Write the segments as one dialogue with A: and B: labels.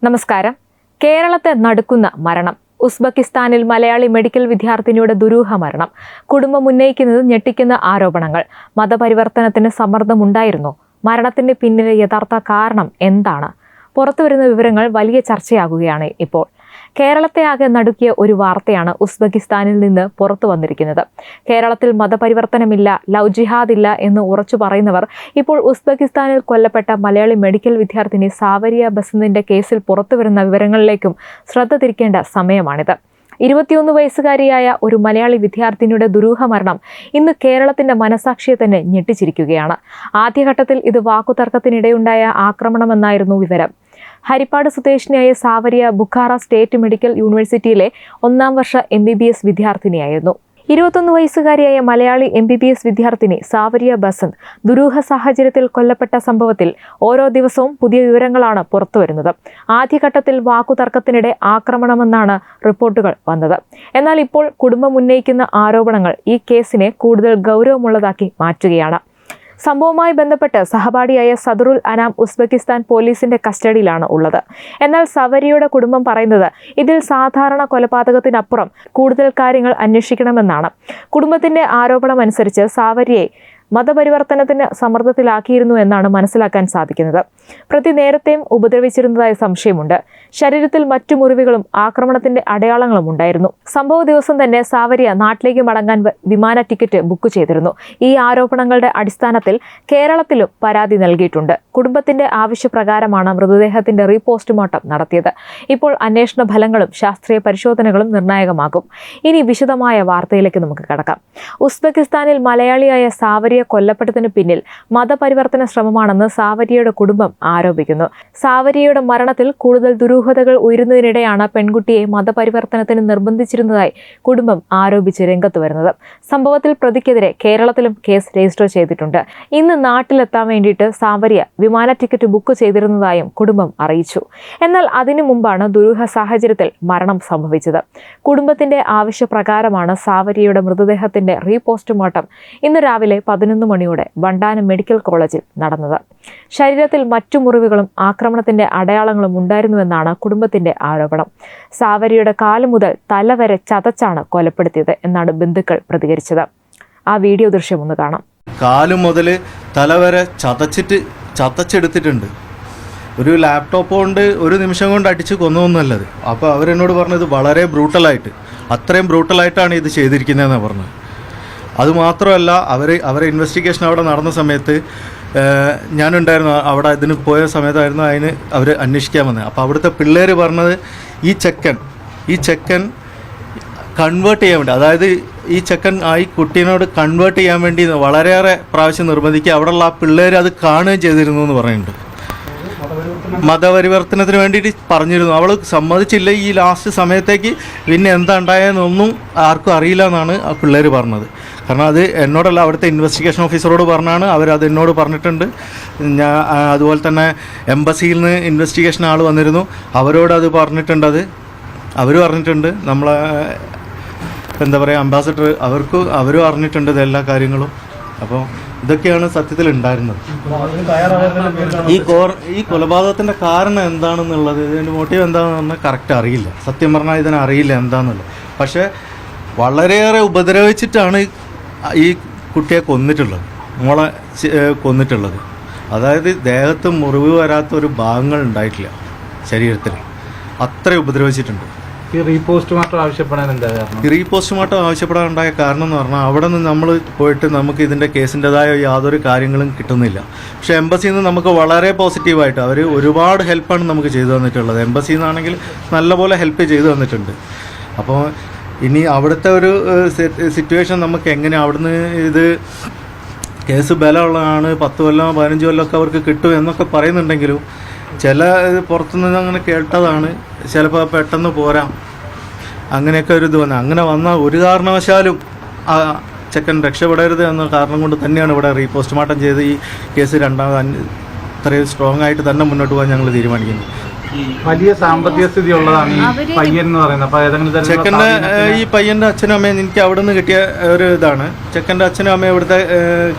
A: നമസ്കാരം. കേരളത്തെ നടുക്കുന്ന മരണം. ഉസ്ബെക്കിസ്ഥാനിൽ മലയാളി മെഡിക്കൽ വിദ്യാർത്ഥിനിയുടെ ദുരൂഹ മരണം. കുടുംബം ഉന്നയിക്കുന്നത് ഞെട്ടിക്കുന്ന ആരോപണങ്ങൾ. മതപരിവർത്തനത്തിന് സമ്മർദ്ദമുണ്ടായിരുന്നോ? മരണത്തിന് പിന്നിലെ യഥാർത്ഥ കാരണം എന്താണ്? പുറത്തുവരുന്ന വിവരങ്ങൾ വലിയ ചർച്ചയാകുകയാണ് ഇപ്പോൾ. കേരളത്തെ ആകെ നടുക്കിയ ഒരു വാർത്തയാണ് ഉസ്ബെക്കിസ്ഥാനിൽ നിന്ന് പുറത്തു വന്നിരിക്കുന്നത്. കേരളത്തിൽ മതപരിവർത്തനമില്ല, ലവ് ജിഹാദ് ഇല്ല എന്ന് ഉറച്ചു പറയുന്നവർ ഇപ്പോൾ ഉസ്ബെക്കിസ്ഥാനിൽ കൊല്ലപ്പെട്ട മലയാളി മെഡിക്കൽ വിദ്യാർത്ഥിനി സാവരിയ ബസന്തിന്റെ കേസിൽ പുറത്തുവരുന്ന വിവരങ്ങളിലേക്കും ശ്രദ്ധ തിരിക്കേണ്ട സമയമാണിത്. 21 വയസ്സുകാരിയായ ഒരു മലയാളി വിദ്യാർത്ഥിനിയുടെ ദുരൂഹ മരണം ഇന്ന് കേരളത്തിന്റെ മനസാക്ഷിയെ തന്നെ ഞെട്ടിച്ചിരിക്കുകയാണ്. ആദ്യഘട്ടത്തിൽ ഇത് വാക്കുതർക്കത്തിനിടെയുണ്ടായ ആക്രമണമെന്നായിരുന്നു വിവരം. ഹരിപ്പാട് സ്വദേശിനിയായ സാവരിയ ബുഖാറ സ്റ്റേറ്റ് മെഡിക്കൽ യൂണിവേഴ്സിറ്റിയിലെ 1ാം വർഷ MBBS വിദ്യാർത്ഥിനിയായിരുന്നു. 21 വയസ്സുകാരിയായ മലയാളി MBBS വിദ്യാർത്ഥിനി സാവരിയ ബസന്ത് ദുരൂഹ സാഹചര്യത്തിൽ കൊല്ലപ്പെട്ട സംഭവത്തിൽ ഓരോ ദിവസവും പുതിയ വിവരങ്ങളാണ് പുറത്തുവരുന്നത്. ആദ്യഘട്ടത്തിൽ വാക്കുതർക്കത്തിനിടെ ആക്രമണമെന്നാണ് റിപ്പോർട്ടുകൾ വന്നത്. എന്നാൽ ഇപ്പോൾ കുടുംബം ഉന്നയിക്കുന്ന ആരോപണങ്ങൾ ഈ കേസിനെ കൂടുതൽ ഗൗരവമുള്ളതാക്കി മാറ്റുകയാണ്. സംഭവവുമായി ബന്ധപ്പെട്ട് സഹപാഠിയായ സദറുൽ അനാം ഉസ്ബെക്കിസ്ഥാൻ പോലീസിന്റെ കസ്റ്റഡിയിലാണ് ഉള്ളത്. എന്നാൽ സാവരിയയുടെ കുടുംബം പറയുന്നത് ഇതിൽ സാധാരണ കൊലപാതകത്തിനപ്പുറം കൂടുതൽ കാര്യങ്ങൾ അന്വേഷിക്കണമെന്നാണ്. കുടുംബത്തിന്റെ ആരോപണം അനുസരിച്ച് സാവരിയെ മതപരിവർത്തനത്തിന് സമ്മർദ്ദത്തിലാക്കിയിരുന്നു എന്നാണ് മനസ്സിലാക്കാൻ സാധിക്കുന്നത്. പ്രതി നേരത്തെയും ഉപദ്രവിച്ചിരുന്നതായ സംശയമുണ്ട്. ശരീരത്തിൽ മറ്റു മുറിവുകളും ആക്രമണത്തിന്റെ അടയാളങ്ങളും ഉണ്ടായിരുന്നു. സംഭവ ദിവസം തന്നെ സാവരിയ നാട്ടിലേക്ക് മടങ്ങാൻ വിമാന ടിക്കറ്റ് ബുക്ക് ചെയ്തിരുന്നു. ഈ ആരോപണങ്ങളുടെ അടിസ്ഥാനത്തിൽ കേരളത്തിലും പരാതി നൽകിയിട്ടുണ്ട്. കുടുംബത്തിന്റെ ആവശ്യപ്രകാരമാണ് മൃതദേഹത്തിന്റെ റീപോസ്റ്റ്മോർട്ടം നടത്തിയത്. ഇപ്പോൾ അന്വേഷണ ഫലങ്ങളും ശാസ്ത്രീയ പരിശോധനകളും നിർണായകമാകും. ഇനി വിശദമായ വാർത്തയിലേക്ക് നമുക്ക് കടക്കാം. ഉസ്ബെക്കിസ്ഥാനിൽ മലയാളിയായ സാവരിയ കൊല്ലപ്പെട്ടതിന് പിന്നിൽ മതപരിവർത്തന ശ്രമമാണെന്ന് സാവരിയയുടെ കുടുംബം ആരോപിക്കുന്നു. സാവരിയയുടെ മരണത്തിൽ കൂടുതൽ ദുരൂഹതകൾ ഉയരുന്നതിനിടെയാണ് പെൺകുട്ടിയെ മതപരിവർത്തനത്തിന് നിർബന്ധിച്ചിരുന്നതായി കുടുംബം ആരോപിച്ച് രംഗത്ത് വരുന്നത്. സംഭവത്തിൽ പ്രതിക്കെതിരെ കേരളത്തിലും കേസ് രജിസ്റ്റർ ചെയ്തിട്ടുണ്ട്. ഇന്ന് നാട്ടിലെത്താൻ വേണ്ടിയിട്ട് സാവരിയ വിമാന ടിക്കറ്റ് ബുക്ക് ചെയ്തിരുന്നതായും കുടുംബം അറിയിച്ചു. എന്നാൽ അതിനു മുമ്പാണ് ദുരൂഹ സാഹചര്യത്തിൽ മരണം സംഭവിച്ചത്. കുടുംബത്തിന്റെ ആവശ്യപ്രകാരമാണ് സാവരിയയുടെ മൃതദേഹത്തിന്റെ റീപോസ്റ്റ്മോർട്ടം ഇന്ന് രാവിലെ 11 മണിയോടെ വണ്ടാനം മെഡിക്കൽ കോളേജിൽ നടന്നത്. ശരീരത്തിൽ മറ്റു മുറിവുകളും ആക്രമണത്തിന്റെ അടയാളങ്ങളും ഉണ്ടായിരുന്നുവെന്നാണ് കുടുംബത്തിന്റെ ആരോപണം. സാവരിയുടെ കാല് മുതൽ തല വരെ ചതച്ചാണ് കൊലപ്പെടുത്തിയത് എന്നാണ് ബന്ധുക്കൾ പ്രതികരിച്ചത്. ആ വീഡിയോ ദൃശ്യം ഒന്ന് കാണാം.
B: കാല് മുതൽ തല വരെ ചതച്ചെടുത്തിട്ടുണ്ട്. ഒരു ലാപ്ടോപ്പ് കൊണ്ട് ഒരു നിമിഷം കൊണ്ട് അടിച്ച് കൊന്നൊന്നുമല്ലത്. അപ്പോൾ അവരെന്നോട് പറഞ്ഞത് വളരെ ബ്രൂട്ടലായിട്ട്, അത്രയും ബ്രൂട്ടലായിട്ടാണ് ഇത് ചെയ്തിരിക്കുന്നതെന്നാണ് പറഞ്ഞത്. അതുമാത്രമല്ല, അവരെ ഇൻവെസ്റ്റിഗേഷൻ അവിടെ നടന്ന സമയത്ത് ഞാനുണ്ടായിരുന്നു. അവിടെ ഇതിന് പോയ സമയത്തായിരുന്നു അതിന് അവർ അന്വേഷിക്കാൻ വന്നത്. അപ്പോൾ അവിടുത്തെ പിള്ളേർ പറഞ്ഞത് ഈ ചെക്കൻ കൺവേർട്ട് ചെയ്യാൻ വേണ്ടി, അതായത് ഈ ചെക്കൻ ഈ കുട്ടീനോട് കൺവേർട്ട് ചെയ്യാൻ വേണ്ടി വളരെയേറെ പ്രാവശ്യം നിർബന്ധിക്കുക. അവിടെയുള്ള ആ പിള്ളേർ അത് കാണുകയും ചെയ്തിരുന്നു എന്ന് പറയുന്നുണ്ട്. മതപരിവർത്തനത്തിന് വേണ്ടിയിട്ട് പറഞ്ഞിരുന്നു. അവൾ സമ്മതിച്ചില്ല. ഈ ലാസ്റ്റ് സമയത്തേക്ക് പിന്നെ എന്താ ഉണ്ടായെന്നൊന്നും ആർക്കും അറിയില്ല എന്നാണ് ആ പിള്ളേർ പറഞ്ഞത്. കാരണം അത് എന്നോടല്ല, അവിടുത്തെ ഇൻവെസ്റ്റിഗേഷൻ ഓഫീസറോട് പറഞ്ഞാണ്. അവരത് എന്നോട് പറഞ്ഞിട്ടുണ്ട്. ഞാൻ അതുപോലെ തന്നെ എംബസിയിൽ നിന്ന് ഇൻവെസ്റ്റിഗേഷൻ ആൾ വന്നിരുന്നു, അവരോട് അത് പറഞ്ഞിട്ടുണ്ട്. അവർ പറഞ്ഞിട്ടുണ്ട്. നമ്മളെ എന്താ പറയുക, അംബാസഡർ അവരും അറിഞ്ഞിട്ടുണ്ട് ഇതെല്ലാ കാര്യങ്ങളും. അപ്പോൾ ഇതൊക്കെയാണ് സത്യത്തിൽ ഉണ്ടായിരുന്നത്. ഈ കൊലപാതകത്തിൻ്റെ കാരണം എന്താണെന്നുള്ളത്, ഇതിൻ്റെ മോട്ടീവ് എന്താണെന്ന് പറഞ്ഞാൽ കറക്റ്റ് അറിയില്ല. സത്യം പറഞ്ഞാൽ ഇതിനെ അറിയില്ല എന്താണെന്നുള്ളത്. പക്ഷേ വളരെയേറെ ഉപദ്രവിച്ചിട്ടാണ് ഈ കുട്ടിയെ മോളെ കൊന്നിട്ടുള്ളത്. അതായത് ദേഹത്ത് മുറിവ് വരാത്തൊരു ഭാഗങ്ങൾ ഉണ്ടായിട്ടില്ല ശരീരത്തിൽ. അത്ര ഉപദ്രവിച്ചിട്ടുണ്ട്.
C: ഈ റീപോസ്റ്റ്മോർട്ടം
B: ആവശ്യപ്പെടാനുണ്ടായ കാരണം എന്ന് പറഞ്ഞാൽ അവിടെ നിന്ന് നമ്മൾ പോയിട്ട് നമുക്ക് ഇതിൻ്റെ കേസിൻ്റെതായ യാതൊരു കാര്യങ്ങളും കിട്ടുന്നില്ല. പക്ഷേ എംബസിയിൽ നിന്ന് നമുക്ക് വളരെ പോസിറ്റീവായിട്ട് അവർ ഒരുപാട് ഹെൽപ്പാണ് നമുക്ക് ചെയ്തു തന്നിട്ടുള്ളത്. എംബസിയിൽ നിന്നാണെങ്കിൽ നല്ലപോലെ ഹെൽപ്പ് ചെയ്തു തന്നിട്ടുണ്ട്. അപ്പോൾ ഇനി അവിടുത്തെ ഒരു സിറ്റുവേഷൻ നമുക്ക് എങ്ങനെ അവിടുന്ന് ഇത് കേസ് ബലമുള്ളതാണ്, 10 കൊല്ലം 15 കൊല്ലമൊക്കെ അവർക്ക് കിട്ടും എന്നൊക്കെ പറയുന്നുണ്ടെങ്കിലും ചില പുറത്തുനിന്ന് അങ്ങനെ കേട്ടതാണ്. ചിലപ്പോൾ പെട്ടെന്ന് പോരാ, അങ്ങനെയൊക്കെ ഒരു ഇത് വന്നത്. അങ്ങനെ വന്നാൽ ഒരു കാരണവശാലും ആ ചെക്കൻ രക്ഷപ്പെടരുത് എന്ന കാരണം കൊണ്ട് തന്നെയാണ് ഇവിടെ റീപോസ്റ്റ്മോർട്ടം ചെയ്ത് ഈ കേസ് ഇത്രയും സ്ട്രോങ് ആയിട്ട് തന്നെ മുന്നോട്ട് പോകാൻ ഞങ്ങൾ തീരുമാനിക്കുന്നു.
C: വലിയ സാമ്പത്തിക സ്ഥിതി ഉള്ളതാണ് ഈ പയ്യൻ എന്ന് പറയുന്നത്.
B: ചെക്കൻ്റെ ഈ പയ്യൻ്റെ അച്ഛനും അമ്മയും എനിക്ക് അവിടെ നിന്ന് കിട്ടിയ ഒരു ഇതാണ്. ചെക്കൻ്റെ അച്ഛനും അമ്മയും ഇവിടുത്തെ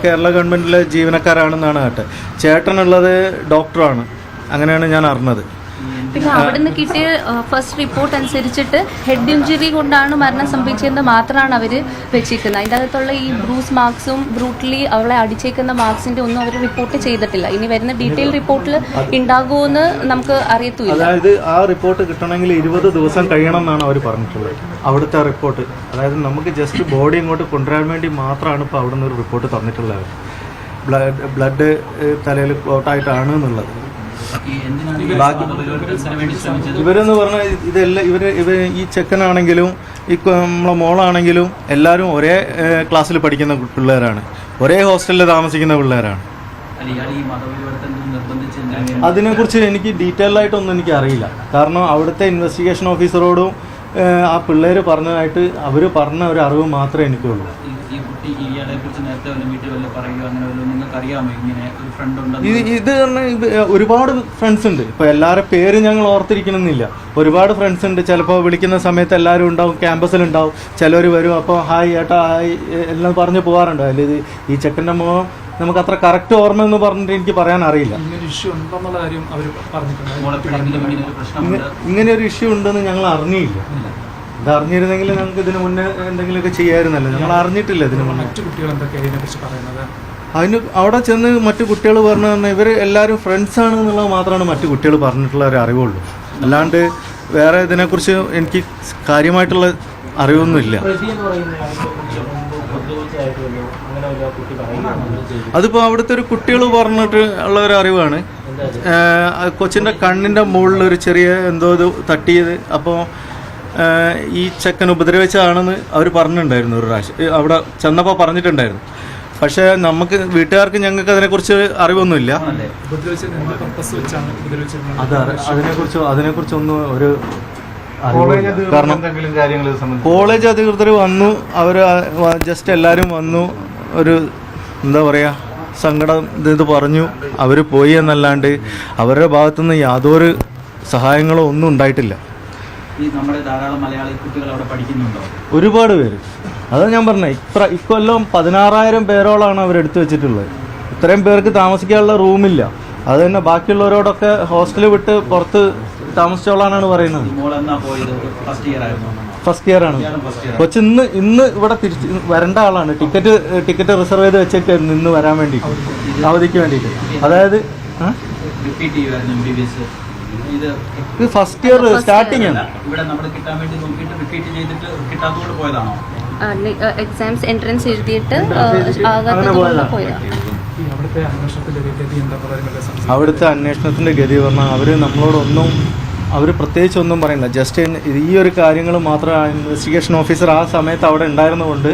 B: കേരള ഗവൺമെൻറ്റിലെ ജീവനക്കാരാണെന്നാണ് കേട്ടത്. ചേട്ടനുള്ളത് ഡോക്ടറാണ്, അങ്ങനെയാണ് ഞാൻ അറിഞ്ഞത്.
D: പിന്നെ അവിടുന്ന് കിട്ടിയ ഫസ്റ്റ് റിപ്പോർട്ട് അനുസരിച്ചിട്ട് ഹെഡ് ഇഞ്ചുറി കൊണ്ടാണ് മരണം സംഭവിച്ചതെന്ന് മാത്രമാണ് അവർ വെച്ചിരിക്കുന്നത്. അതിൻ്റെ അകത്തുള്ള ഈ ബ്രൂസ് മാർക്സും ബ്രൂട്ടലി അവളെ അടിച്ചേക്കുന്ന മാർക്സിൻ്റെ ഒന്നും അവർ റിപ്പോർട്ട് ചെയ്തിട്ടില്ല. ഇനി വരുന്ന ഡീറ്റെയിൽ റിപ്പോർട്ടിൽ ഉണ്ടാകുമെന്ന് നമുക്ക് അറിയത്തില്ല.
B: അതായത് ആ റിപ്പോർട്ട് കിട്ടണമെങ്കിൽ 20 ദിവസം കഴിയണം എന്നാണ് അവർ പറഞ്ഞിട്ടുള്ളത്. അവിടുത്തെ റിപ്പോർട്ട്, അതായത് നമുക്ക് ജസ്റ്റ് ബോഡി ഇങ്ങോട്ട് കൊണ്ടുവരാൻ വേണ്ടി മാത്രമാണ് ഇപ്പോൾ അവിടെ നിന്ന് ഒരു റിപ്പോർട്ട് തന്നിട്ടുള്ളത്. ബ്ലഡ് തലയിൽ ക്ലോട്ടായിട്ടാണ് എന്നുള്ളത്. ഇവരെന്ന് പറഞ്ഞാൽ ഇതെല്ലാം ഇവർ ഈ ചെക്കനാണെങ്കിലും ഈ നമ്മളെ മോളാണെങ്കിലും എല്ലാവരും ഒരേ ക്ലാസ്സിൽ പഠിക്കുന്ന പിള്ളേരാണ്, ഒരേ ഹോസ്റ്റലിൽ താമസിക്കുന്ന പിള്ളേരാണ്. അതിനെക്കുറിച്ച് എനിക്ക് ഡീറ്റെയിൽ ആയിട്ടൊന്നും എനിക്ക് അറിയില്ല. കാരണം അവിടുത്തെ ഇൻവെസ്റ്റിഗേഷൻ ഓഫീസറോടും ആ പിള്ളേർ പറഞ്ഞതായിട്ട് അവർ പറഞ്ഞ ഒരു അറിവ് മാത്രമേ എനിക്കുള്ളൂ. ഇത് ഒരുപാട് ഫ്രണ്ട്സ് ഉണ്ട്. ഇപ്പൊ എല്ലാവരുടെ പേര് ഞങ്ങൾ ഓർത്തിരിക്കണമെന്നില്ല. ഒരുപാട് ഫ്രണ്ട്സ് ഉണ്ട്. ചിലപ്പോൾ വിളിക്കുന്ന സമയത്ത് എല്ലാവരും ഉണ്ടാവും, ക്യാമ്പസിലുണ്ടാവും. ചിലർ വരും, അപ്പോൾ ഹായ് ഏട്ടാ ഹായ് എല്ലാം പറഞ്ഞ് പോകാറുണ്ട്. അതിൽ ഈ ചെക്കൻ്റെ മുഖം നമുക്ക് അത്ര കറക്റ്റ് ഓർമ്മ എന്ന് പറഞ്ഞിട്ട് എനിക്ക് പറയാൻ അറിയില്ല. ഇങ്ങനെ ഒരു ഇഷ്യൂ ഉണ്ടെന്ന് ഞങ്ങൾ അറിഞ്ഞില്ല. ഇത് അറിഞ്ഞിരുന്നെങ്കിൽ ഞങ്ങൾക്ക് ഇതിന് മുന്നേ എന്തെങ്കിലുമൊക്കെ ചെയ്യാമായിരുന്നല്ലോ. ഞങ്ങൾ അറിഞ്ഞിട്ടില്ല ഇതിന് മുന്നേ. അതിന് അവിടെ ചെന്ന് മറ്റു കുട്ടികൾ പറഞ്ഞു തന്നെ ഇവർ എല്ലാവരും ഫ്രണ്ട്സാണ് എന്നുള്ളത് മാത്രമാണ് മറ്റു കുട്ടികൾ പറഞ്ഞിട്ടുള്ള ഒരു അറിവുള്ളൂ. അല്ലാണ്ട് വേറെ ഇതിനെക്കുറിച്ച് എനിക്ക് കാര്യമായിട്ടുള്ള അറിവൊന്നുമില്ല. അതിപ്പോൾ അവിടുത്തെ ഒരു കുട്ടികൾ പറഞ്ഞിട്ട് ഉള്ള ഒരു അറിവാണ്. കൊച്ചിൻ്റെ കണ്ണിൻ്റെ മുകളിൽ ഒരു ചെറിയ എന്തോ ഇത് തട്ടിയത്. അപ്പോൾ ഈ ചെക്കൻ ഉപദ്രവിച്ചതാണെന്ന് അവർ പറഞ്ഞിട്ടുണ്ടായിരുന്നു ഒരു പ്രാവശ്യം. അവിടെ ചെന്നപ്പോൾ പറഞ്ഞിട്ടുണ്ടായിരുന്നു. പക്ഷേ നമുക്ക് വീട്ടുകാർക്ക് ഞങ്ങൾക്ക് അതിനെക്കുറിച്ച് അറിവൊന്നുമില്ല. അതിനെക്കുറിച്ചൊന്നും ഒരു കാരണം കോളേജ് അധികൃതർ വന്നു, അവർ ജസ്റ്റ് എല്ലാവരും വന്നു, ഒരു എന്താ പറയുക സങ്കടം ഇത് പറഞ്ഞു, അവർ പോയി എന്നല്ലാണ്ട് അവരുടെ ഭാഗത്തുനിന്ന് യാതൊരു സഹായങ്ങളോ ഒന്നും ഉണ്ടായിട്ടില്ല. ഒരുപാട് പേര്, അതാണ് ഞാൻ പറഞ്ഞത്. ഇക്കൊല്ലം 16,000 പേരോളാണ് അവരെടുത്തു വെച്ചിട്ടുള്ളത്. ഇത്രയും പേർക്ക് താമസിക്കാനുള്ള റൂമില്ല. അത് തന്നെ ബാക്കിയുള്ളവരോടൊക്കെ ഹോസ്റ്റൽ വിട്ട് പുറത്ത് താമസിച്ചോളാനാണ് പറയുന്നത്. ഫസ്റ്റ് ഇയർ ആണ്. കൊച്ച് ഇന്ന് ഇവിടെ തിരിച്ച് വരേണ്ട ആളാണ്. ടിക്കറ്റ് റിസർവ് ചെയ്ത് വെച്ചേക്ക് നിന്ന് വരാൻ വേണ്ടിയിട്ട്, അവധിക്ക് വേണ്ടിയിട്ട്. അതായത് ഇത് ഫസ്റ്റ് ഇയർ സ്റ്റാർട്ടിംഗ് ആണ്.
D: എക്സാംസ് എൻട്രൻസ് എഴുതിയിട്ട്
B: അവിടുത്തെ അന്വേഷണത്തിന്റെ ഗതി പറഞ്ഞാൽ അവർ നമ്മളോടൊന്നും അവർ പ്രത്യേകിച്ച് ഒന്നും പറയില്ല. ജസ്റ്റ് ഈ ഒരു കാര്യങ്ങൾ മാത്രം ഇൻവെസ്റ്റിഗേഷൻ ഓഫീസർ ആ സമയത്ത് അവിടെ ഉണ്ടായിരുന്നതുകൊണ്ട്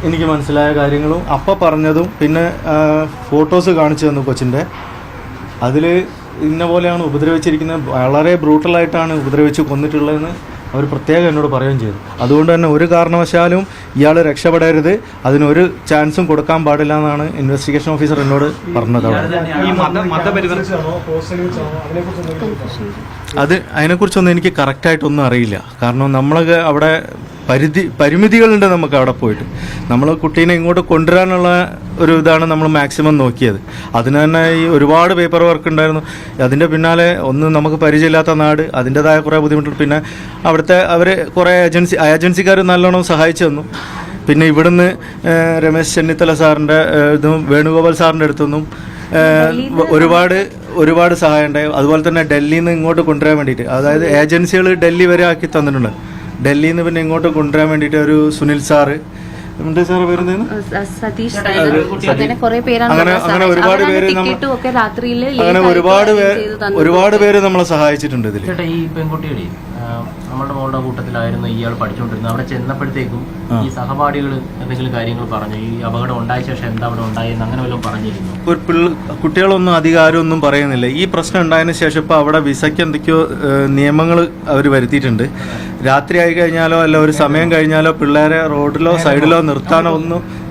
B: എനിക്ക് മനസ്സിലായ കാര്യങ്ങളും അപ്പം പറഞ്ഞതും പിന്നെ ഫോട്ടോസ് കാണിച്ചു തന്നു കൊച്ചിൻ്റെ. അതിൽ ഇന്ന പോലെയാണ് ഉപദ്രവിച്ചിരിക്കുന്നത്, വളരെ ബ്രൂട്ടലായിട്ടാണ് ഉപദ്രവിച്ച് കൊന്നിട്ടുള്ളതെന്ന് അവർ പ്രത്യേകം എന്നോട് പറയുകയും ചെയ്തു. അതുകൊണ്ട് തന്നെ ഒരു കാരണവശാലും ഇയാൾ രക്ഷപ്പെടരുത്, അതിനൊരു ചാൻസും കൊടുക്കാൻ പാടില്ല എന്നാണ് ഇൻവെസ്റ്റിഗേഷൻ ഓഫീസർ എന്നോട് പറഞ്ഞത്. അതിനെക്കുറിച്ചൊന്നും എനിക്ക് കറക്റ്റായിട്ടൊന്നും അറിയില്ല. കാരണം നമ്മളൊക്കെ അവിടെ പരിമിതികളുണ്ട് നമുക്ക് അവിടെ പോയിട്ട്. നമ്മൾ കുട്ടീനെ ഇങ്ങോട്ട് കൊണ്ടുവരാനുള്ള ഒരു ഇതാണ് നമ്മൾ മാക്സിമം നോക്കിയത്. അതിന് തന്നെ ഈ ഒരുപാട് പേപ്പർ വർക്ക് ഉണ്ടായിരുന്നു. അതിൻ്റെ പിന്നാലെ ഒന്ന് നമുക്ക് പരിചയമില്ലാത്ത നാട്, അതിൻ്റെതായ കുറേ ബുദ്ധിമുട്ടുണ്ട്. പിന്നെ അവിടുത്തെ അവർ കുറേ ഏജൻസിക്കാർ നല്ലോണം സഹായിച്ചു തന്നു. പിന്നെ ഇവിടുന്ന് രമേശ് ചെന്നിത്തല സാറിൻ്റെ ഇതും വേണുഗോപാൽ സാറിൻ്റെ അടുത്തൊന്നും ഒരുപാട് സഹായം ഉണ്ടായി. അതുപോലെ തന്നെ ഡൽഹിയിൽ നിന്ന് ഇങ്ങോട്ട് കൊണ്ടുവരാൻ വേണ്ടിയിട്ട്, അതായത് ഏജൻസികൾ ഡൽഹി വരെ ആക്കി തന്നിട്ടുണ്ട്. ഡൽഹിയിൽ നിന്ന് പിന്നെ ഇങ്ങോട്ട് കൊണ്ടുവരാൻ വേണ്ടിയിട്ട് ഒരു സുനിൽ സാറ്, സാറ് പേരെന്തായിരുന്നു, അങ്ങനെ ഒരുപാട് പേര് നമ്മളെ സഹായിച്ചിട്ടുണ്ട് ഇതിൽ.
E: ഈ പെൺകുട്ടിയുടെ നമ്മുടെ മോളുടെ കൂട്ടത്തിലായിരുന്നു ഇയാൾ പഠിച്ചുകൊണ്ടിരുന്നത്. അവിടെ ചെന്നപ്പോഴത്തേക്കും ഈ സഹപാഠികൾ എന്തെങ്കിലും കാര്യങ്ങൾ പറഞ്ഞു, ഈ അപകടം ഉണ്ടായ ശേഷം എന്താ അവിടെ ഉണ്ടായെന്ന് അങ്ങനെ വല്ലതും പറഞ്ഞിരുന്നു?
B: കുട്ടികളൊന്നും അധികാരം ഒന്നും പറയുന്നില്ല. ഈ പ്രശ്നം ഉണ്ടായതിനു ശേഷം ഇപ്പോൾ അവിടെ വിസയ്ക്ക് എന്തൊക്കെയോ നിയമങ്ങൾ അവർ വരുത്തിയിട്ടുണ്ട്. രാത്രി ആയി കഴിഞ്ഞാലോ അല്ല ഒരു സമയം കഴിഞ്ഞാലോ പിള്ളേരെ റോഡിലോ സൈഡിലോ നിർത്താനോ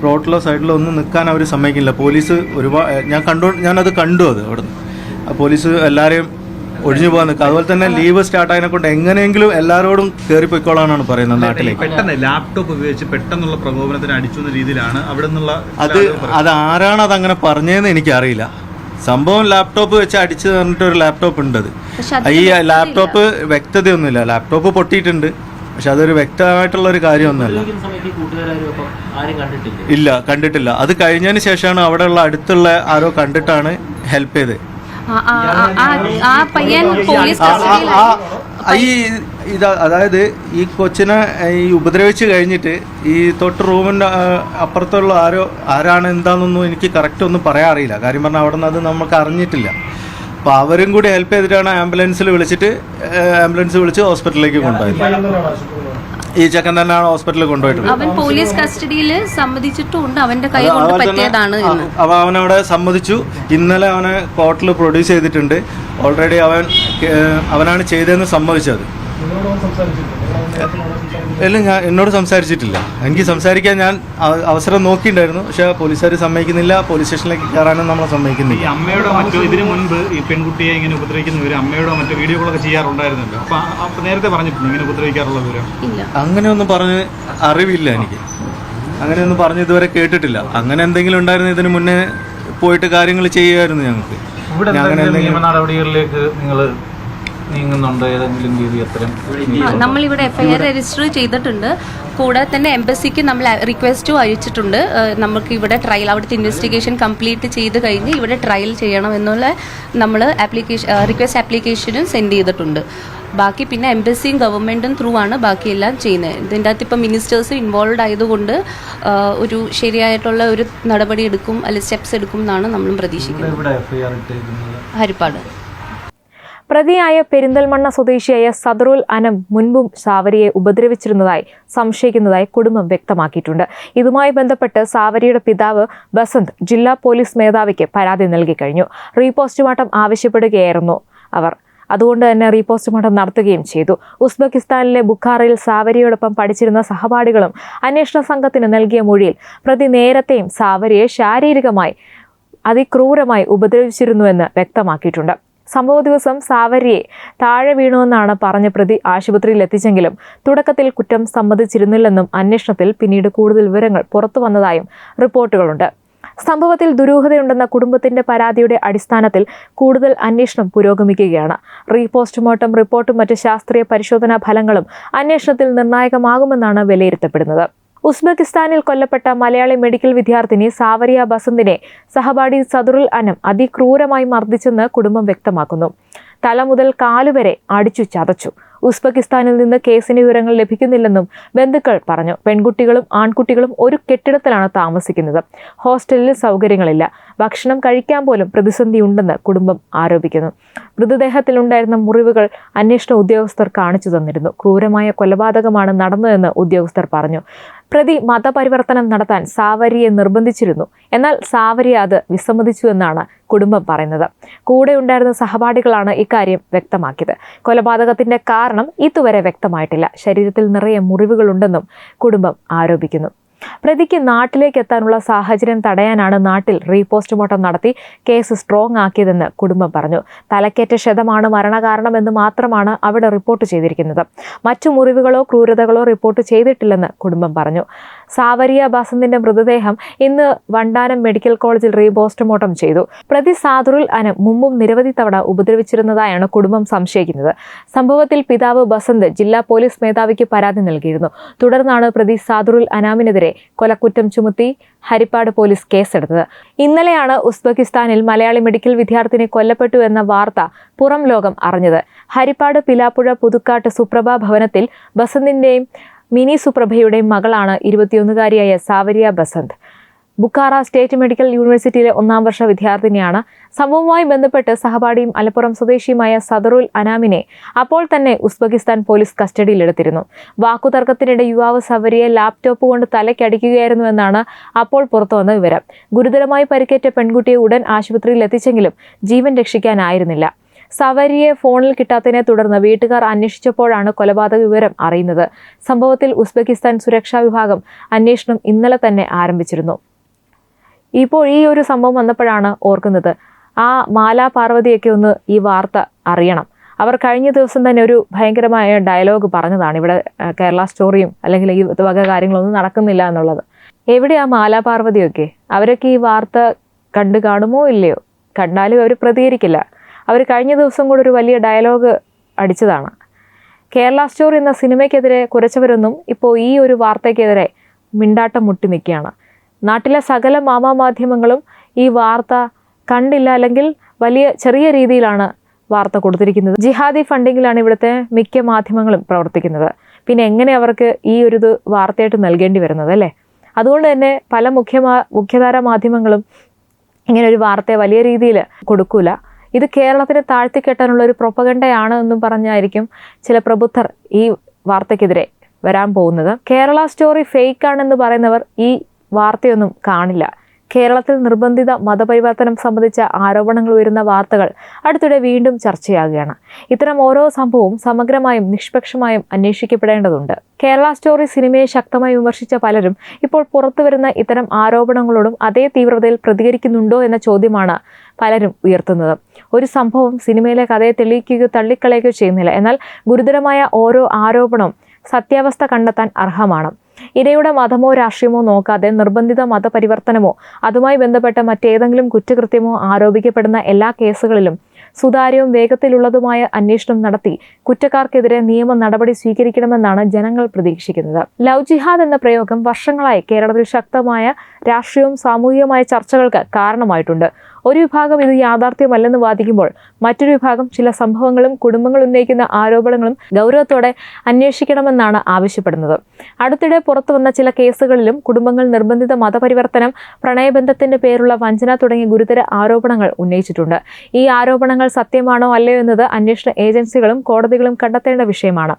B: റോഡിലോ സൈഡിലോ ഒന്നും നിൽക്കാൻ അവർ സമ്മതിക്കില്ല. പോലീസ് ഞാനത് കണ്ടു. അത് അവിടെ പോലീസ് എല്ലാവരെയും ഒഴിഞ്ഞു പോകാൻ നിൽക്കുക. അതുപോലെ തന്നെ ലീവ് സ്റ്റാർട്ട് ആയതിനെ കൊണ്ട് എങ്ങനെയെങ്കിലും എല്ലാവരോടും കയറിപ്പോയിക്കോളാനാണ് പറയുന്നത് നാട്ടിലേക്ക്.
C: പെട്ടെന്ന് ലാപ്ടോപ്പ് ഉപയോഗിച്ച് പെട്ടെന്നുള്ള പ്രകോപനത്തിന് അടിച്ചു എന്ന രീതിയിലാണ് അവിടെ നിന്നുള്ള
B: അത് ആരാണ് അതങ്ങനെ പറഞ്ഞതെന്ന് എനിക്കറിയില്ല. സംഭവം ലാപ്ടോപ്പ് വെച്ച് അടിച്ചു തന്നിട്ട് ഒരു ലാപ്ടോപ്പ് ഉണ്ട്. അത്
D: പക്ഷെ
B: ഈ ലാപ്ടോപ്പ് വ്യക്തതയൊന്നുമില്ല. ലാപ്ടോപ്പ് പൊട്ടിയിട്ടുണ്ട്, പക്ഷെ അതൊരു വ്യക്തമായിട്ടുള്ള ഒരു കാര്യമൊന്നുമല്ല.
E: സമയത്ത് ഈ കൂട്ടുകാരും അപ്പം ആരും കണ്ടിട്ടില്ല.
B: ഇല്ല, കണ്ടിട്ടില്ല. അത് കഴിഞ്ഞതിന് ശേഷമാണ് അവിടെയുള്ള അടുത്തുള്ള ആരോ കണ്ടിട്ടാണ് ഹെൽപ്പ് ചെയ്ത്.
D: ആ പയ്യൻ പോലീസ്
B: അതായത് ഈ കൊച്ചിനെ ഈ ഉപദ്രവിച്ച് കഴിഞ്ഞിട്ട് ഈ തൊട്ട് റൂമിൻ്റെ അപ്പുറത്തുള്ള ആരാണ് എന്താണെന്നൊന്നും എനിക്ക് കറക്റ്റ് ഒന്നും പറയാൻ അറിയില്ല. കാര്യം പറഞ്ഞാൽ അവിടെ നിന്ന് അത് നമുക്ക് അറിഞ്ഞിട്ടില്ല. അപ്പോൾ അവരും കൂടി ഹെൽപ്പ് ചെയ്തിട്ടാണ് ആംബുലൻസ് വിളിച്ച് ഹോസ്പിറ്റലിലേക്ക് കൊണ്ടുപോയത്. ഈ ചെക്കൻ തന്നെയാണ് ഹോസ്പിറ്റലിൽ കൊണ്ടുപോയിട്ടുള്ളത്.
D: അവൻ പോലീസ് കസ്റ്റഡിയിൽ സമ്മതിച്ചിട്ടുണ്ട്, അവന്റെ കൈ കൊണ്ട് പറ്റിയതാണ്.
B: അവനവിടെ സമ്മതിച്ചു. ഇന്നലെ അവനെ കോർട്ടിൽ പ്രൊഡ്യൂസ് ചെയ്തിട്ടുണ്ട്. ഓൾറെഡി അവനാണ് ചെയ്തതെന്ന് സമ്മതിച്ചത്. എല്ലാം എന്നോട് സംസാരിച്ചിട്ടില്ല. എനിക്ക് സംസാരിക്കാൻ ഞാൻ അവസരം നോക്കിയിട്ടുണ്ടായിരുന്നു, പക്ഷെ പോലീസുകാർ സമ്മതിക്കുന്നില്ല. പോലീസ് സ്റ്റേഷനിലേക്ക് കയറാനും നമ്മളെ സമ്മതിക്കുന്നില്ല.
C: ഈ അമ്മയോടോ മറ്റോ ഇതിനു മുൻപ് ഈ പെൺകുട്ടിയെ ഇങ്ങനെ ഉപദ്രവിക്കുന്നവർ അമ്മയോടോ മറ്റോ വീഡിയോകളൊക്കെ ചെയ്യാറുണ്ടായിരുന്നല്ലോ. അപ്പൊ നേരത്തെ പറഞ്ഞിട്ടുണ്ട് ഇങ്ങനെ ഉപദ്രവിക്കാറുള്ള വിവരം?
B: അങ്ങനെയൊന്നും പറഞ്ഞ് അറിവില്ല എനിക്ക്. അങ്ങനെയൊന്നും പറഞ്ഞ് ഇതുവരെ കേട്ടിട്ടില്ല. അങ്ങനെ എന്തെങ്കിലും ഉണ്ടായിരുന്നു ഇതിന് മുന്നേ പോയിട്ട് കാര്യങ്ങൾ ചെയ്യുമായിരുന്നു ഞങ്ങൾക്ക്.
C: നിയമ നടപടികളിലേക്ക് നിങ്ങൾ നീങ്ങുന്നുണ്ടോ? ഏതെങ്കിലും രീതി അത്തരം
D: നമ്മളിവിടെ FIR രജിസ്റ്റർ ചെയ്തിട്ടുണ്ട്. കൂടാതെ തന്നെ എംബസിക്ക് നമ്മൾ റിക്വസ്റ്റും അയച്ചിട്ടുണ്ട്. നമുക്ക് ഇവിടെ ട്രയൽ, അവിടുത്തെ ഇൻവെസ്റ്റിഗേഷൻ കംപ്ലീറ്റ് ചെയ്ത് കഴിഞ്ഞ് ഇവിടെ ട്രയൽ ചെയ്യണമെന്നുള്ള നമ്മൾ റിക്വസ്റ്റ് ആപ്ലിക്കേഷനും സെൻഡ് ചെയ്തിട്ടുണ്ട്. ബാക്കി പിന്നെ എംബസിയും ഗവൺമെൻറ്റും ത്രൂ ആണ് ബാക്കിയെല്ലാം ചെയ്യുന്നത്. ഇതിൻ്റെ അകത്ത് ഇപ്പം മിനിസ്റ്റേഴ്സ് ഇൻവോൾവ് ആയതുകൊണ്ട് ഒരു ശരിയായിട്ടുള്ള ഒരു നടപടി എടുക്കും, അല്ലെങ്കിൽ സ്റ്റെപ്സ് എടുക്കും എന്നാണ് നമ്മളും പ്രതീക്ഷിക്കുന്നത്. ഹരിപ്പാട്
A: പ്രതിയായ പെരിന്തൽമണ്ണ സ്വദേശിയായ സദറുൽ അനം മുൻപും സാവരിയെ ഉപദ്രവിച്ചിരുന്നതായി സംശയിക്കുന്നതായി കുടുംബം വ്യക്തമാക്കിയിട്ടുണ്ട്. ഇതുമായി ബന്ധപ്പെട്ട് സാവരിയുടെ പിതാവ് ബസന്ത് ജില്ലാ പോലീസ് മേധാവിക്ക് പരാതി നൽകി കഴിഞ്ഞു. റീപോസ്റ്റ്മോർട്ടം ആവശ്യപ്പെടുകയായിരുന്നു അവർ. അതുകൊണ്ട് തന്നെ റീപോസ്റ്റ്മോർട്ടം നടത്തുകയും ചെയ്തു. ഉസ്ബെക്കിസ്ഥാനിലെ ബുഖാറയിൽ സാവരിയോടൊപ്പം പഠിച്ചിരുന്ന സഹപാഠികളും അന്വേഷണ സംഘത്തിന് നൽകിയ മൊഴിയിൽ പ്രതി നേരത്തെയും സാവരിയെ ശാരീരികമായി അതിക്രൂരമായി ഉപദ്രവിച്ചിരുന്നുവെന്ന് വ്യക്തമാക്കിയിട്ടുണ്ട്. സംഭവ ദിവസം സാവരിയെ താഴെ വീണുവെന്നാണ് പറഞ്ഞ പ്രതി ആശുപത്രിയിൽ എത്തിച്ചെങ്കിലും തുടക്കത്തിൽ കുറ്റം സമ്മതിച്ചിരുന്നില്ലെന്നും അന്വേഷണത്തിൽ പിന്നീട് കൂടുതൽ വിവരങ്ങൾ പുറത്തു വന്നതായും റിപ്പോർട്ടുകളുണ്ട്. സംഭവത്തിൽ ദുരൂഹതയുണ്ടെന്ന കുടുംബത്തിന്റെ പരാതിയുടെ അടിസ്ഥാനത്തിൽ കൂടുതൽ അന്വേഷണം പുരോഗമിക്കുകയാണ്. റീപോസ്റ്റ്മോർട്ടം റിപ്പോർട്ടും മറ്റ് ശാസ്ത്രീയ പരിശോധനാ ഫലങ്ങളും അന്വേഷണത്തിൽ നിർണായകമാകുമെന്നാണ് വിലയിരുത്തപ്പെടുന്നത്. ഉസ്ബെക്കിസ്ഥാനിൽ കൊല്ലപ്പെട്ട മലയാളി മെഡിക്കൽ വിദ്യാർത്ഥിനി സാവരിയ ബസന്തിനെ സഹപാഠി സദറുൽ അനം അതിക്രൂരമായി മർദ്ദിച്ചെന്ന് കുടുംബം വ്യക്തമാക്കുന്നു. തല മുതൽ കാലുവരെ അടിച്ചു ചതച്ചു. ഉസ്ബെക്കിസ്ഥാനിൽ നിന്ന് കേസിന് വിവരങ്ങൾ ലഭിക്കുന്നില്ലെന്നും ബന്ധുക്കൾ പറഞ്ഞു. പെൺകുട്ടികളും ആൺകുട്ടികളും ഒരു കെട്ടിടത്തിലാണ് താമസിക്കുന്നത്. ഹോസ്റ്റലിൽ സൗകര്യങ്ങളില്ല. ഭക്ഷണം കഴിക്കാൻ പോലും പ്രതിസന്ധിയുണ്ടെന്ന് കുടുംബം ആരോപിക്കുന്നു. മൃതദേഹത്തിലുണ്ടായിരുന്ന മുറിവുകൾ അന്വേഷണ ഉദ്യോഗസ്ഥർ കാണിച്ചു തന്നിരുന്നു. ക്രൂരമായ കൊലപാതകമാണ് നടന്നതെന്ന് ഉദ്യോഗസ്ഥർ പറഞ്ഞു. പ്രതി മതപരിവർത്തനം നടത്താൻ സാവരിയെ നിർബന്ധിച്ചിരുന്നു. എന്നാൽ സാവരിയ അത് വിസമ്മതിച്ചു എന്നാണ് കുടുംബം പറയുന്നത്. കൂടെ ഉണ്ടായിരുന്ന സഹപാഠികളാണ് ഇക്കാര്യം വ്യക്തമാക്കിയത്. കൊലപാതകത്തിന്റെ കാരണം ഇതുവരെ വ്യക്തമായിട്ടില്ല. ശരീരത്തിൽ നിറയെ മുറിവുകളുണ്ടെന്നും കുടുംബം ആരോപിക്കുന്നു. പ്രതിക്ക് നാട്ടിലേക്ക് എത്താനുള്ള സാഹചര്യം തടയാനാണ് നാട്ടിൽ റീപോസ്റ്റ്മോർട്ടം നടത്തി കേസ് സ്ട്രോങ് ആക്കിയതെന്ന് കുടുംബം പറഞ്ഞു. തലക്കേറ്റ ക്ഷതമാണ് മരണകാരണമെന്ന് മാത്രമാണ് അവിടെ റിപ്പോർട്ട് ചെയ്തിരിക്കുന്നത്. മറ്റു മുറിവുകളോ ക്രൂരതകളോ റിപ്പോർട്ട് ചെയ്തിട്ടില്ലെന്ന് കുടുംബം പറഞ്ഞു. സാവരിയ ബസന്തിന്റെ മൃതദേഹം ഇന്ന് വണ്ടാനം മെഡിക്കൽ കോളേജിൽ റീപോസ്റ്റ്മോർട്ടം ചെയ്തു. പ്രതി സാദറുൽ അനം മുമ്പും നിരവധി തവണ ഉപദ്രവിച്ചിരുന്നതായാണ് കുടുംബം സംശയിക്കുന്നത്. സംഭവത്തിൽ പിതാവ് ബസന്ത് ജില്ലാ പോലീസ് മേധാവിക്ക് പരാതി നൽകിയിരുന്നു. തുടർന്നാണ് പ്രതി സാദറുൽ അനാമിനെതിരെ കൊലക്കുറ്റം ചുമത്തി ഹരിപ്പാട് പോലീസ് കേസെടുത്തത്. ഇന്നലെയാണ് ഉസ്ബെക്കിസ്ഥാനിൽ മലയാളി മെഡിക്കൽ വിദ്യാർത്ഥിനി കൊല്ലപ്പെട്ടു എന്ന വാർത്ത പുറം ലോകം അറിഞ്ഞത്. ഹരിപ്പാട് പിലാപ്പുഴ പുതുക്കാട്ട് സുപ്രഭ ഭവനത്തിൽ ബസന്തിന്റെയും മിനി സുപ്രഭയുടെയും മകളാണ് 21-കാരിയായ സാവരിയ ബസന്ത്. ബുഖാറ സ്റ്റേറ്റ് മെഡിക്കൽ യൂണിവേഴ്സിറ്റിയിലെ 1-ാം വർഷ വിദ്യാർത്ഥിനിയാണ്. സംഭവവുമായി ബന്ധപ്പെട്ട് സഹപാഠിയും മലപ്പുറം സ്വദേശിയുമായ സദറുൽ അനാമിനെ അപ്പോൾ തന്നെ ഉസ്ബെക്കിസ്ഥാൻ പോലീസ് കസ്റ്റഡിയിലെടുത്തിരുന്നു. വാക്കുതർക്കത്തിനിടെ യുവാവ് സാവരിയെ ലാപ്ടോപ്പ് കൊണ്ട് തലയ്ക്കടിക്കുകയായിരുന്നുവെന്നാണ് അപ്പോൾ പുറത്തുവന്ന വിവരം. ഗുരുതരമായി പരിക്കേറ്റ പെൺകുട്ടിയെ ഉടൻ ആശുപത്രിയിൽ എത്തിച്ചെങ്കിലും ജീവൻ രക്ഷിക്കാനായിരുന്നില്ല. സവരിയെ ഫോണിൽ കിട്ടാത്തതിനെ തുടർന്ന് വീട്ടുകാർ അന്വേഷിച്ചപ്പോഴാണ് കൊലപാതക വിവരം അറിയുന്നത്. സംഭവത്തിൽ ഉസ്ബെക്കിസ്ഥാൻ സുരക്ഷാ വിഭാഗം അന്വേഷണം ഇന്നലെ തന്നെ ആരംഭിച്ചിരുന്നു. ഇപ്പോൾ ഈ ഒരു സംഭവം വന്നപ്പോഴാണ് ഓർക്കുന്നത്, ആ മാലാ പാർവതിയൊക്കെ ഒന്ന് ഈ വാർത്ത അറിയണം. അവർ കഴിഞ്ഞ ദിവസം തന്നെ ഒരു ഭയങ്കരമായ ഡയലോഗ് പറഞ്ഞതാണ്, ഇവിടെ കേരള സ്റ്റോറിയും അല്ലെങ്കിൽ ഈ വക കാര്യങ്ങളൊന്നും നടക്കുന്നില്ല എന്നുള്ളത്. എവിടെയാ മാലാ പാർവതിയൊക്കെ? അവരൊക്കെ ഈ വാർത്ത കണ്ടു കാണുമോ ഇല്ലയോ? കണ്ടാലും അവർ പ്രതികരിക്കില്ല. അവർ കഴിഞ്ഞ ദിവസം കൂടെ ഒരു വലിയ ഡയലോഗ് അടിച്ചതാണ്. കേരള സ്റ്റോറി എന്ന സിനിമയ്ക്കെതിരെ കുരച്ചവരൊന്നും ഇപ്പോൾ ഈ ഒരു വാർത്തയ്ക്കെതിരെ മിണ്ടാട്ടം മുട്ടി നിൽക്കുകയാണ്. നാട്ടിലെ സകല മാധ്യമങ്ങളും ഈ വാർത്ത കണ്ടില്ല, അല്ലെങ്കിൽ ചെറിയ രീതിയിലാണ് വാർത്ത കൊടുത്തിരിക്കുന്നത്. ജിഹാദി ഫണ്ടിങ്ങിലാണ് ഇവിടുത്തെ മിക്ക മാധ്യമങ്ങളും പ്രവർത്തിക്കുന്നത്. പിന്നെ എങ്ങനെ അവർക്ക് ഈ ഒരു വാർത്തയായിട്ട് നൽകേണ്ടി വരുന്നത് അല്ലേ? അതുകൊണ്ട് തന്നെ പല മുഖ്യധാര മാധ്യമങ്ങളും ഇങ്ങനെ ഒരു വാർത്തയെ വലിയ രീതിയിൽ കൊടുക്കൂല. ഇത് കേരളത്തിന് താഴ്ത്തിക്കെട്ടാനുള്ള ഒരു പ്രൊപ്പഗണ്ടയാണ് എന്നും പറഞ്ഞായിരിക്കും ചില പ്രബുദ്ധർ ഈ വാർത്തയ്ക്കെതിരെ വരാൻ പോകുന്നത്. കേരള സ്റ്റോറി ഫേക്കാണെന്ന് പറയുന്നവർ ഈ വാർത്തയൊന്നും കാണില്ല. കേരളത്തിൽ നിർബന്ധിത മതപരിവർത്തനം സംബന്ധിച്ച ആരോപണങ്ങൾ ഉയരുന്ന വാർത്തകൾ അടുത്തിടെ വീണ്ടും ചർച്ചയാകുകയാണ്. ഇത്തരം ഓരോ സംഭവവും സമഗ്രമായും നിഷ്പക്ഷമായും അന്വേഷിക്കപ്പെടേണ്ടതുണ്ട്. കേരള സ്റ്റോറി സിനിമയെ ശക്തമായി വിമർശിച്ച പലരും ഇപ്പോൾ പുറത്തുവരുന്ന ഇത്തരം ആരോപണങ്ങളോടും അതേ തീവ്രതയിൽ പ്രതികരിക്കുന്നുണ്ടോ എന്ന ചോദ്യമാണ് പലരും ഉയർത്തുന്നത്. ഒരു സംഭവം സിനിമയിലെ കഥയെ തെളിയിക്കുകയോ തള്ളിക്കളയുകയോ ചെയ്യുന്നില്ല. എന്നാൽ ഗുരുതരമായ ഓരോ ആരോപണവും സത്യാവസ്ഥ കണ്ടെത്താൻ അർഹമാണ്. ഇരയുടെ മതമോ രാഷ്ട്രീയമോ നോക്കാതെ നിർബന്ധിത മതപരിവർത്തനമോ അതുമായി ബന്ധപ്പെട്ട മറ്റേതെങ്കിലും കുറ്റകൃത്യമോ ആരോപിക്കപ്പെടുന്ന എല്ലാ കേസുകളിലും സുതാര്യവും വേഗത്തിലുള്ളതുമായ അന്വേഷണം നടത്തി കുറ്റക്കാർക്കെതിരെ നിയമ നടപടി സ്വീകരിക്കണമെന്നാണ് ജനങ്ങൾ പ്രതീക്ഷിക്കുന്നത്. ലവ് ജിഹാദ് എന്ന പ്രയോഗം വർഷങ്ങളായി കേരളത്തിൽ ശക്തമായ രാഷ്ട്രീയവും സാമൂഹികമായ ചർച്ചകൾക്ക് കാരണമായിട്ടുണ്ട്. ഒരു വിഭാഗം ഇത് യാഥാർത്ഥ്യമല്ലെന്ന് വാദിക്കുമ്പോൾ മറ്റൊരു വിഭാഗം ചില സംഭവങ്ങളും കുടുംബങ്ങൾ ഉന്നയിക്കുന്ന ആരോപണങ്ങളും ഗൗരവത്തോടെ അന്വേഷിക്കണമെന്നാണ് ആവശ്യപ്പെടുന്നത്. അടുത്തിടെ പുറത്തു വന്ന ചില കേസുകളിലും കുടുംബങ്ങൾ നിർബന്ധിത മതപരിവർത്തനം, പ്രണയബന്ധത്തിന്റെ പേരുള്ള വഞ്ചന തുടങ്ങിയ ഗുരുതര ആരോപണങ്ങൾ ഉന്നയിച്ചിട്ടുണ്ട്. ഈ ആരോപണങ്ങൾ സത്യമാണോ അല്ലയോ എന്നത് അന്വേഷണ ഏജൻസികളും കോടതികളും കണ്ടെത്തേണ്ട വിഷയമാണ്.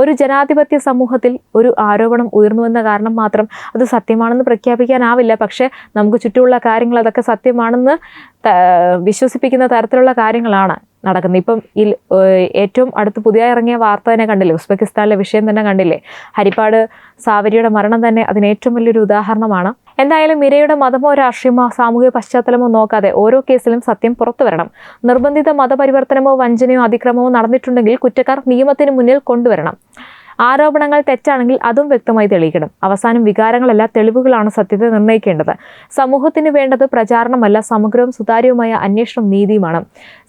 A: ഒരു ജനാധിപത്യ സമൂഹത്തിൽ ഒരു ആരോപണം ഉയർന്നുവെന്ന കാരണം മാത്രം അത് സത്യമാണെന്ന് പ്രഖ്യാപിക്കാനാവില്ല. പക്ഷേ നമുക്ക് ചുറ്റുമുള്ള കാര്യങ്ങൾ അതൊക്കെ സത്യമാണെന്ന് വിശ്വസിപ്പിക്കുന്ന തരത്തിലുള്ള കാര്യങ്ങളാണ് നടക്കുന്നത്. ഇപ്പം ഏറ്റവും അടുത്ത് പുതിയ ഇറങ്ങിയ വാർത്ത തന്നെ കണ്ടില്ലേ, ഉസ്ബെക്കിസ്ഥാനിലെ വിഷയം തന്നെ കണ്ടില്ലേ. ഹരിപ്പാട് സാവരിയുടെ മരണം തന്നെ അതിന് ഏറ്റവും വലിയൊരു ഉദാഹരണമാണ്. എന്തായാലും ഇരയുടെ മതമോ രാഷ്ട്രീയമോ സാമൂഹിക പശ്ചാത്തലമോ നോക്കാതെ ഓരോ കേസിലും സത്യം പുറത്തു വരണം. നിർബന്ധിത മതപരിവർത്തനമോ വഞ്ചനയോ അതിക്രമമോ നടന്നിട്ടുണ്ടെങ്കിൽ കുറ്റക്കാർ നിയമത്തിന് മുന്നിൽ കൊണ്ടുവരണം. ആരോപണങ്ങൾ തെറ്റാണെങ്കിൽ അതും വ്യക്തമായി തെളിയിക്കണം. അവസാനം വികാരങ്ങളല്ല, തെളിവുകളാണ് സത്യത്തെ നിർണ്ണയിക്കേണ്ടത്. സമൂഹത്തിന് വേണ്ടത് പ്രചാരണമല്ല, സമഗ്രവും സുതാര്യവുമായ അന്വേഷണം നീതിയുമാണ്.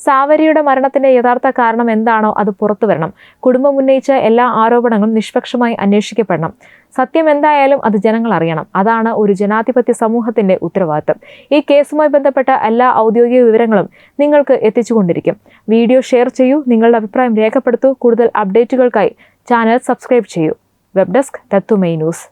A: സാവരിയുടെ മരണത്തിന്റെ യഥാർത്ഥ കാരണം എന്താണോ അത് പുറത്തു വരണം. കുടുംബം ഉന്നയിച്ച എല്ലാ ആരോപണങ്ങളും നിഷ്പക്ഷമായി അന്വേഷിക്കപ്പെടണം. സത്യം എന്തായാലും അത് ജനങ്ങൾ അറിയണം. അതാണ് ഒരു ജനാധിപത്യ സമൂഹത്തിന്റെ ഉത്തരവാദിത്തം. ഈ കേസുമായി ബന്ധപ്പെട്ട എല്ലാ ഔദ്യോഗിക വിവരങ്ങളും നിങ്ങൾക്ക് എത്തിച്ചുകൊണ്ടിരിക്കും. വീഡിയോ ഷെയർ ചെയ്യൂ, നിങ്ങളുടെ അഭിപ്രായം രേഖപ്പെടുത്തൂ. കൂടുതൽ അപ്ഡേറ്റുകൾക്കായി ചാനൽ സബ്സ്ക്രൈബ് ചെയ്യൂ. വെബ് ഡെസ്ക് തത്തുമൈ ന്യൂസ്.